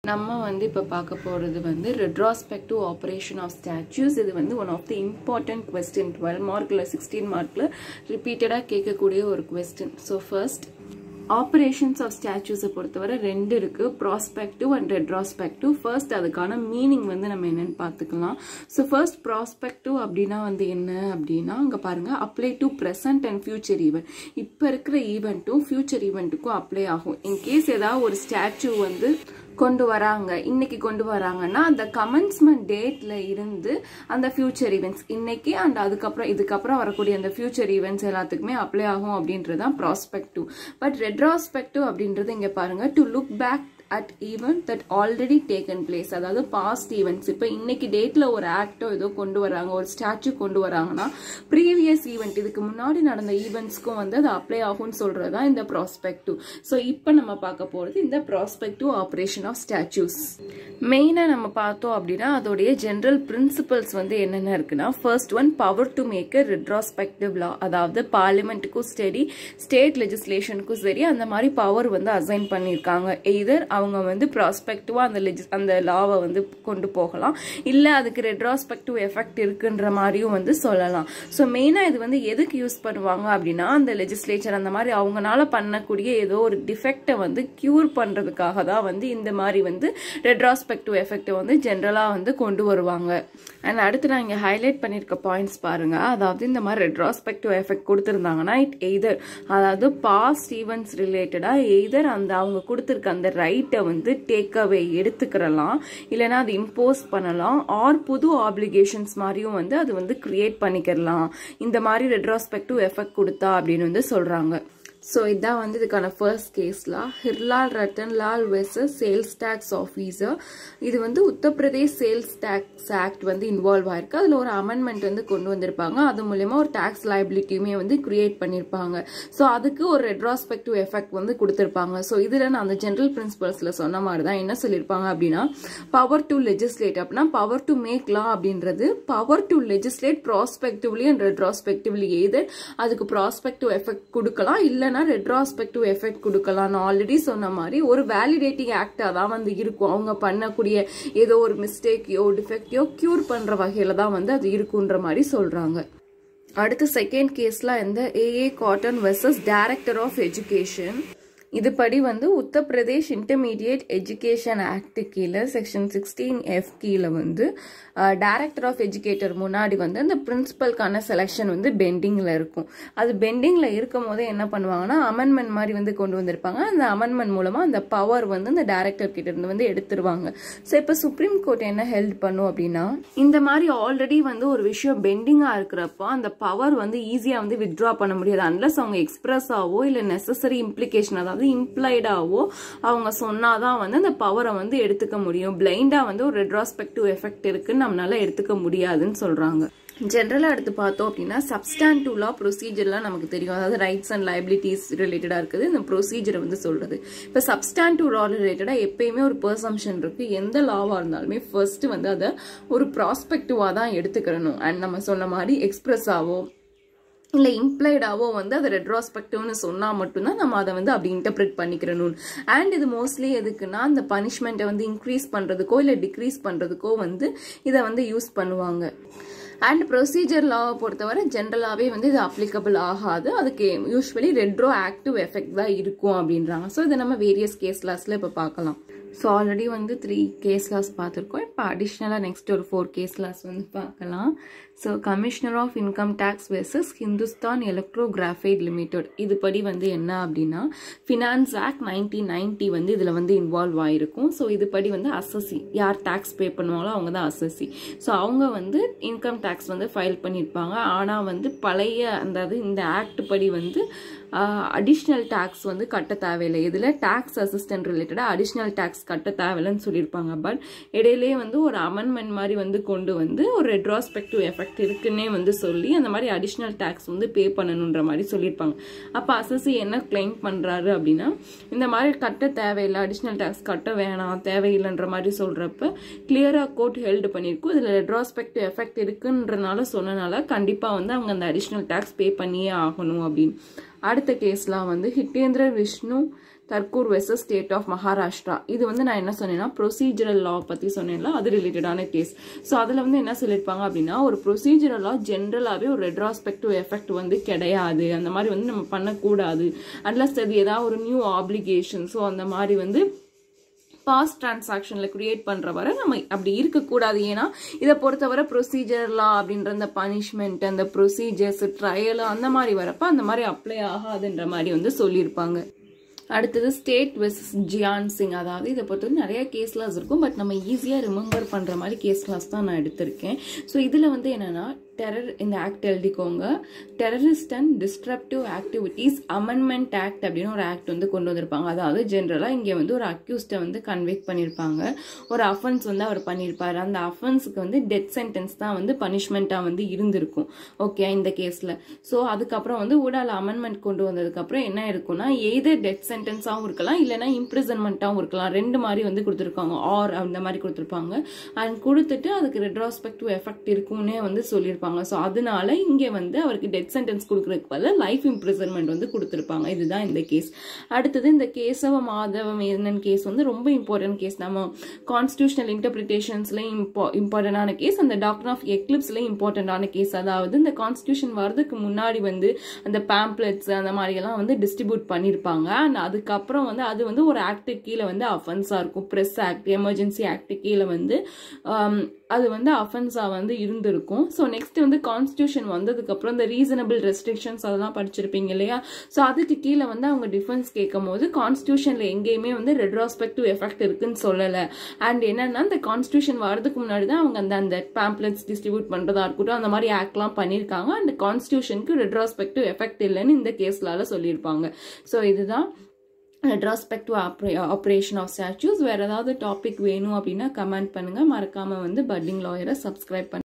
நம்ம வந்து இப்ப பார்க்க போறது வந்து retrospective operation of statues. இது வந்து one of the important question 12 மார்க்ல 16 மார்க்ல ரிப்பீட்டடா கேட்கக்கூடிய ஒரு question. So first operations of statues பொறுத்தவரை ரெண்டு இருக்கு, prospective and retrospective. first அதுக்கான மீனிங் வந்து நம்ம என்னன்னு பார்த்துக்கலாம். so first prospective அப்படினா வந்து என்ன அப்படினா அங்க பாருங்க apply to present and future event. இப்ப இருக்கிற ஈவென்ட்டும் ஃபியூச்சர் ஈவென்ட்டுக்கும் அப்ளை ஆகும். in case ஏதாவது ஒரு ஸ்டாச்சு வந்து கொண்டு வராங்க, இன்னைக்கு கொண்டு வராங்கன்னா அந்த கமென்ஸ்மெண்ட் டேட்ல இருந்து அந்த ஃபியூச்சர் ஈவென்ட்ஸ் இன்னைக்கு அண்ட் அதுக்கப்புறம் இதுக்கப்புறம் வரக்கூடிய அந்த ஃபியூச்சர் ஈவென்ட்ஸ் எல்லாத்துக்குமே அப்ளை ஆகும் அப்படின்றதுதான் ப்ராஸ்பெக்டிவ். பட் ரெட்ரோஸ்பெக்டிவ் அப்படின்றது இங்க பாருங்க to look back at event that already taken place. அதாவது past events. இப்ப இன்னைக்கு டேட்ல ஒரு ஆக்டோ ஏதோ கொண்டு வராங்க, ஒரு ஸ்டாச்சு கொண்டு வராங்கன்னா ப்ரீவியஸ் ஈவெண்ட் இதுக்கு முன்னாடி நடந்த ஈவெண்ட்ஸ்க்கும் வந்து அது அப்ளை ஆகும்னு சொல்றதா இந்த ப்ராஸ்பெக்டிவ். சோ இப்போ நம்ம பார்க்க போறது இந்த ப்ராஸ்பெக்டிவ் ஆபரேஷன் ஆஃப் ஸ்டாச்சூஸ். மெயினா நம்ம பார்த்தோம் அப்படின்னா அதோடைய ஜெனரல் பிரின்சிபல்ஸ் வந்து என்னென்ன இருக்குன்னா, first one power to make a retrospective law. அதாவது பார்லிமெண்ட்டுக்கும் சரி ஸ்டேட் லெஜிஸ்லேஷனுக்கும் சரி அந்த மாதிரி பவர் வந்து அசைன் பண்ணியிருக்காங்க. எய்தர் அவங்க வந்து ப்ராஸ்பெக்டிவா அந்த லாவை வந்து கொண்டு போகலாம், இல்ல அதுக்கு ரெட்ரோஸ்பெக்டிவ் எஃபெக்ட் இருக்குன்ற மாதிரியும் வந்து சொல்லலாம். ஸோ மெயினா இது வந்து எதுக்கு யூஸ் பண்ணுவாங்க அப்படின்னா அந்த லெஜிஸ்லேச்சர் அந்த மாதிரி அவங்களால பண்ணக்கூடிய ஏதோ ஒரு டிஃபெக்டை வந்து கியூர் பண்றதுக்காக தான் வந்து இந்த மாதிரி வந்து ரெட்ரோஸ்பெக்டிவ் எஃபெக்டை வந்து ஜென்ரலா வந்து கொண்டு வருவாங்க. அண்ட் அடுத்து நான் இங்க ஹைலைட் பண்ணிருக்க பாயிண்ட்ஸ் பாருங்க. அதாவது இந்த மாதிரி ரெட்ரோஸ்பெக்டிவ் எஃபெக்ட் கொடுத்திருந்தாங்கன்னா இட் எய்தர் அதாவது பாஸ்ட் ஈவெண்ட்ஸ் ரிலேட்டடா எய்தர் அந்த அவங்க கொடுத்திருக்க அந்த ரைட்டை வந்து டேக் அவே எடுத்துக்கிறலாம், இல்லைன்னா அது இம்போஸ் பண்ணலாம், ஆர் புது ஆப்ளிகேஷன்ஸ் மாதிரியும் வந்து அது வந்து கிரியேட் பண்ணிக்கலாம் இந்த மாதிரி ரெட்ரோஸ்பெக்டிவ் எஃபெக்ட் கொடுத்தா அப்படின்னு வந்து சொல்றாங்க. ஸோ இதான் வந்து இதுக்கான ஃபர்ஸ்ட் கேஸ்லா Hiralal Rattanlal versus sales tax officer. இது வந்து உத்தரப்பிரதேஷ் சேல்ஸ் டேக்ஸ் ஆக்ட் வந்து இன்வால்வ் ஆயிருக்கு. அதில் ஒரு அமெண்ட்மெண்ட் வந்து கொண்டு வந்திருப்பாங்க, அது மூலயமா ஒரு டேக்ஸ் லைபிலிட்டியுமே வந்து கிரியேட் பண்ணியிருப்பாங்க. ஸோ அதுக்கு ஒரு ரெட்ரோஸ்பெக்டிவ் எஃபெக்ட் வந்து கொடுத்துருப்பாங்க. ஸோ இதில் நான் அந்த ஜென்ரல் பிரின்சிபல்ஸில் சொன்ன மாதிரி தான் என்ன சொல்லியிருப்பாங்க அப்படின்னா பவர் டு லெஜிஸ்லேட் அப்படின்னா பவர் டு மேக் லா அப்படின்றது power to legislate prospectively and retrospectively either அதுக்கு ப்ராஸ்பெக்டிவ் எஃபெக்ட் கொடுக்கலாம், இல்லைன்னா ரெட்ரோஸ்பெக்டிவ் எஃபெக்ட் கொடுக்கலாம். ஆல்ரெடி சொன்ன மாதிரி ஒரு வேலிடேட்டிங் ஆக்டா தான் வந்து இருக்கும். அவங்க பண்ணக்கூடிய ஏதோ ஒரு மிஸ்டேக்கையோ டிஃபெக்டையோ கியூர் பண்ற வகையில தான் வந்து அது இருக்குன்ற மாதிரி சொல்றாங்க. அடுத்து செகண்ட் கேஸ்ல இந்த A A cotton versus director of education. இதுபடி வந்து உத்தரப்பிரதேஷ் இன்டர்மீடியட் எஜுகேஷன் ஆக்ட் கீழே செக்ஷன் 16F கீழே வந்து டைரக்டர் ஆஃப் எஜுகேட்டர் முன்னாடி வந்து அந்த பிரின்சிபல்கான செலெக்ஷன் வந்து பெண்டிங்ல இருக்கும். அது பெண்டிங்ல இருக்கும் போதே என்ன பண்ணுவாங்கன்னா அமெண்ட்மெண்ட் மாதிரி வந்து கொண்டு வந்திருப்பாங்க. அந்த அமெண்ட்மெண்ட் மூலமா அந்த பவர் வந்து அந்த டைரக்டர் கிட்ட இருந்து வந்து எடுத்துருவாங்க. ஸோ இப்போ சுப்ரீம் கோர்ட் என்ன ஹெல்ட் பண்ணும் அப்படின்னா இந்த மாதிரி ஆல்ரெடி வந்து ஒரு விஷயம் பெண்டிங்கா இருக்கிறப்போ அந்த பவர் வந்து ஈஸியா வந்து வித்ட்ரா பண்ண முடியாது அன்லஸ் அவங்க எக்ஸ்பிரஸாவோ இல்ல நெசசரி இம்ப்ளிகேஷன் அதாவது இம்ப்ளைடாவோ அவங்க சொன்னாதான் வந்து அந்த பவரை வந்து எடுத்துக்க முடியும். பிளைண்டா வந்து ஒரு ரெட்ரோஸ்பெக்டிவ் எஃபெக்ட் இருக்குன்னு நம்மளால எடுத்துக்க முடியாதுன்னு சொல்றாங்க. ஜென்ரலா எடுத்து பார்த்தோம் அப்படின்னா சப்ஸ்டான்டிவ் லா ப்ரொசீஜர்லாம் நமக்கு தெரியும், அதாவது ரைட்ஸ் அண்ட் லைபிலிட்டிஸ் ரிலேட்டடா இருக்குது இந்த ப்ரொசீஜரை வந்து சொல்றது. இப்ப சப்ஸ்டான்டிவ் லா ரிலேட்டடா எப்பயுமே ஒரு பெர்சம்ஷன் இருக்கு, எந்த லாவா இருந்தாலுமே ஃபர்ஸ்ட் வந்து அதை ஒரு ப்ராஸ்பெக்டிவா தான் எடுத்துக்கிறணும். அண்ட் நம்ம சொன்ன மாதிரி எக்ஸ்பிரஸாவோ இல்லை இம்ப்ளைடாவோ வந்து அதை ரெட்ரோஸ்பெக்டிவ்னு சொன்னால் மட்டும்தான் நம்ம அதை வந்து அப்படி இன்டர்பிரேட் பண்ணிக்கிறணும். அண்ட் இது மோஸ்ட்லி எதுக்குன்னா அந்த பனிஷ்மெண்ட்டை வந்து இன்க்ரீஸ் பண்ணுறதுக்கோ இல்லை டிக்ரீஸ் பண்ணுறதுக்கோ வந்து இதை வந்து யூஸ் பண்ணுவாங்க. அண்ட் ப்ரொசீஜர் லாவை பொறுத்தவரை ஜென்ரலாகவே வந்து இது அப்ளிகபிள் ஆகாது, அதுக்கு யூஸ்வலி ரெட்ரோ ஆக்டிவ் எஃபெக்ட் தான் இருக்கும் அப்படின்றாங்க. ஸோ இதை நம்ம வேரியஸ் கேஸ் லாஸில் இப்போ பார்க்கலாம். ஸோ ஆல்ரெடி வந்து 3 கேஸ் லாஸ் பார்த்துருக்கோம். இப்போ அடிஷ்னலாக நெக்ஸ்ட் ஒரு 4 கேஸ் லாஸ் வந்து பார்க்கலாம். So commissioner of income tax versus Hindustan electrographite limited. இதுபடி வந்து என்ன அப்படின்னா ஃபினான்ஸ் ஆக்ட் 1990 வந்து இதில் வந்து இன்வால்வ் ஆகிருக்கும். ஸோ இதுபடி வந்து அசஸி யார் டேக்ஸ் பே பண்ணுவாங்களோ அவங்க தான் அசஸி. ஸோ அவங்க வந்து இன்கம் டேக்ஸ் வந்து ஃபைல் பண்ணியிருப்பாங்க. ஆனால் வந்து பழைய அதாவது இந்த ஆக்ட் படி வந்து அடிஷ்னல் டேக்ஸ் வந்து கட்ட தேவையில்லை. இதில் டேக்ஸ் அசிஸ்டன்ட் ரிலேட்டடாக அடிஷ்னல் டேக்ஸ் கட்ட தேவையில்லைன்னு சொல்லியிருப்பாங்க. பட் இடையிலேயே வந்து ஒரு அமெண்ட்மெண்ட் மாதிரி வந்து கொண்டு வந்து ஒரு ரெட்ரோஸ்பெக்டிவ் எஃபெக்ட் இருக்குன்னே வந்து சொல்லி அந்த மாதிரி அடிஷ்னல் டேக்ஸ் வந்து பே பண்ணணுன்ற மாதிரி சொல்லியிருப்பாங்க. அப்போ அசஸி என்ன கிளைம் பண்ணுறாரு அப்படின்னா இந்த மாதிரி கட்ட தேவையில்லை, அடிஷ்னல் டேக்ஸ் கட்ட வேணாம் தேவையில்லைன்ற மாதிரி சொல்கிறப்ப கிளியராக கோர்ட் ஹெல்டு பண்ணியிருக்கும். இதில் ரெட்ரோஸ்பெக்டிவ் எஃபெக்ட் இருக்குன்றனால சொன்னனால கண்டிப்பாக வந்து அவங்க அந்த அடிஷ்னல் டேக்ஸ் பே பண்ணியே ஆகணும் அப்படின்னு. அடுத்த கேஸ்லாம் வந்து Hitendra Vishnu Thakur versus state of Maharashtra. இது வந்து நான் என்ன சொன்னேன்னா ப்ரொசீஜரல் லா பற்றி சொன்னேன்ல, அது ரிலேட்டடான கேஸ். ஸோ அதில் வந்து என்ன சொல்லியிருப்பாங்க அப்படின்னா, ஒரு ப்ரொசீஜரல் லா ஜென்ரலாகவே ஒரு ரெட்ராஸ்பெக்டிவ் எஃபெக்ட் வந்து கிடையாது, அந்த மாதிரி வந்து நம்ம பண்ணக்கூடாது அன்லஸ் அது ஏதாவது ஒரு நியூ ஆப்ளிகேஷன். ஸோ அந்த மாதிரி வந்து பாஸ்ட் டிரான்சாக்ஷனில் கிரியேட் பண்ணுற வரை நம்ம அப்படி இருக்கக்கூடாது. ஏன்னா இதை பொறுத்தவரை ப்ரொசீஜர்லா அப்படின்ற அந்த பனிஷ்மெண்ட், அந்த ப்ரொசீஜர்ஸ், ட்ரையல் அந்த மாதிரி வரப்போ அந்த மாதிரி அப்ளை ஆகாதுன்ற மாதிரி வந்து சொல்லியிருப்பாங்க. அடுத்தது ஸ்டேட் வெர்சஸ் ஜியான் சிங். அதாவது இதை பொறுத்தவரை நிறைய கேஸ் கிளாஸ் இருக்கும், பட் நம்ம ஈஸியாக ரிமெம்பர் பண்ணுற மாதிரி கேஸ் கிளாஸ் தான் நான் எடுத்திருக்கேன். ஸோ இதில் வந்து என்னென்னா, டெரர் இந்த ஆக்ட் எழுதிக்கோங்க, terrorist and disruptive activities amendment act அப்படின்னு ஒரு ஆக்ட் வந்து கொண்டு வந்திருப்பாங்க. அதாவது ஜென்ரலாக இங்கே வந்து ஒரு அக்யூஸ்டை வந்து கன்விக்ட் பண்ணியிருப்பாங்க, ஒரு அஃபென்ஸ் வந்து அவர் பண்ணியிருப்பாரு, அந்த அஃபென்ஸுக்கு வந்து டெத் சென்டென்ஸ் தான் வந்து பனிஷ்மெண்ட்டாக வந்து இருந்திருக்கும். ஓகே, இந்த கேஸில். ஸோ அதுக்கப்புறம் வந்து ஊடால அமெண்ட்மெண்ட் கொண்டு வந்ததுக்கப்புறம் என்ன இருக்குன்னா, எய்தர் டெத் சென்டென்ஸாகவும் இருக்கலாம், இல்லைனா இம்ப்ரிசன்மெண்ட்டாகவும் இருக்கலாம், ரெண்டு மாதிரி வந்து கொடுத்துருக்காங்க, ஆர் அந்த மாதிரி கொடுத்துருப்பாங்க. அண்ட் கொடுத்துட்டு அதுக்கு ரெட்ராஸ்பெக்டிவ் எஃபெக்ட் இருக்கும்னே வந்து சொல்லியிருப்பாங்க. ஸோ அதனால இங்கே வந்து அவருக்கு டெத் சென்டென்ஸ் கொடுக்கறதுக்கு பதிலாக லைஃப் இம்ப்ரிசன்மெண்ட் வந்து கொடுத்துருப்பாங்க. இதுதான் இந்த கேஸ். அடுத்தது இந்த கேசவ மாதவ மேனன் கேஸ் வந்து ரொம்ப இம்பார்ட்டன்ட் கேஸ். நம்ம கான்ஸ்டியூஷனல் இன்டர்பிரிட்டேஷன்ஸ்லையும் இம்பார்ட்டன்டான கேஸ், அந்த டாக்டர் ஆஃப் எக்லிப்ஸ்லையும் இம்பார்ட்டன்டான கேஸ். அதாவது இந்த கான்ஸ்டியூஷன் வரதுக்கு முன்னாடி வந்து அந்த பேம்ப்ளெட்ஸ் அந்த மாதிரி எல்லாம் வந்து டிஸ்ட்ரிபியூட் பண்ணியிருப்பாங்க. அண்ட் அதுக்கப்புறம் வந்து அது வந்து ஒரு ஆக்ட் கீழே வந்து அஃபென்ஸாக இருக்கும். ப்ரெஸ் ஆக்ட், எமர்ஜென்சி ஆக்ட் கீழே வந்து அது வந்து அஃபென்ஸாக வந்து இருந்திருக்கும். ஸோ நெக்ஸ்ட் வந்து கான்ஸ்டியூஷன் வந்ததுக்கப்புறம் இந்த ரீசனபிள் ரெஸ்ட்ரிக்ஷன்ஸ் அதெல்லாம் படிச்சிருப்பீங்க இல்லையா? ஸோ அதுக்கு கீழே வந்து அவங்க டிஃபென்ஸ் கேட்கும் போது கான்ஸ்டியூஷனில் எங்கேயுமே வந்து ரெட்ராஸ்பெக்டிவ் எஃபெக்ட் இருக்குன்னு சொல்லலை. அண்ட் என்னன்னா, இந்த கான்ஸ்டியூஷன் வரதுக்கு முன்னாடி தான் அவங்க அந்த பேம்ப்ளெட்ஸ் டிஸ்ட்ரிபியூட் பண்ணுறதா இருக்கட்டும் அந்த மாதிரி ஆக்ட்லாம் பண்ணியிருக்காங்க. அந்த கான்ஸ்டியூஷனுக்கு ரெட்ராஸ்பெக்டிவ் எஃபெக்ட் இல்லைன்னு இந்த கேஸ்லால சொல்லியிருப்பாங்க. ஸோ இதுதான் ரெட்ராஸ்பெக்டிவ் ஆப்ரேஷன் ஆஃப் ஸ்டாச்சூஸ். வேறு ஏதாவது டாபிக் வேணும் அப்படின்னா கமெண்ட் பண்ணுங்கள். மறக்காமல் வந்து பட்டிங் லாயரை சப்ஸ்கிரைப் பண்ணுங்க.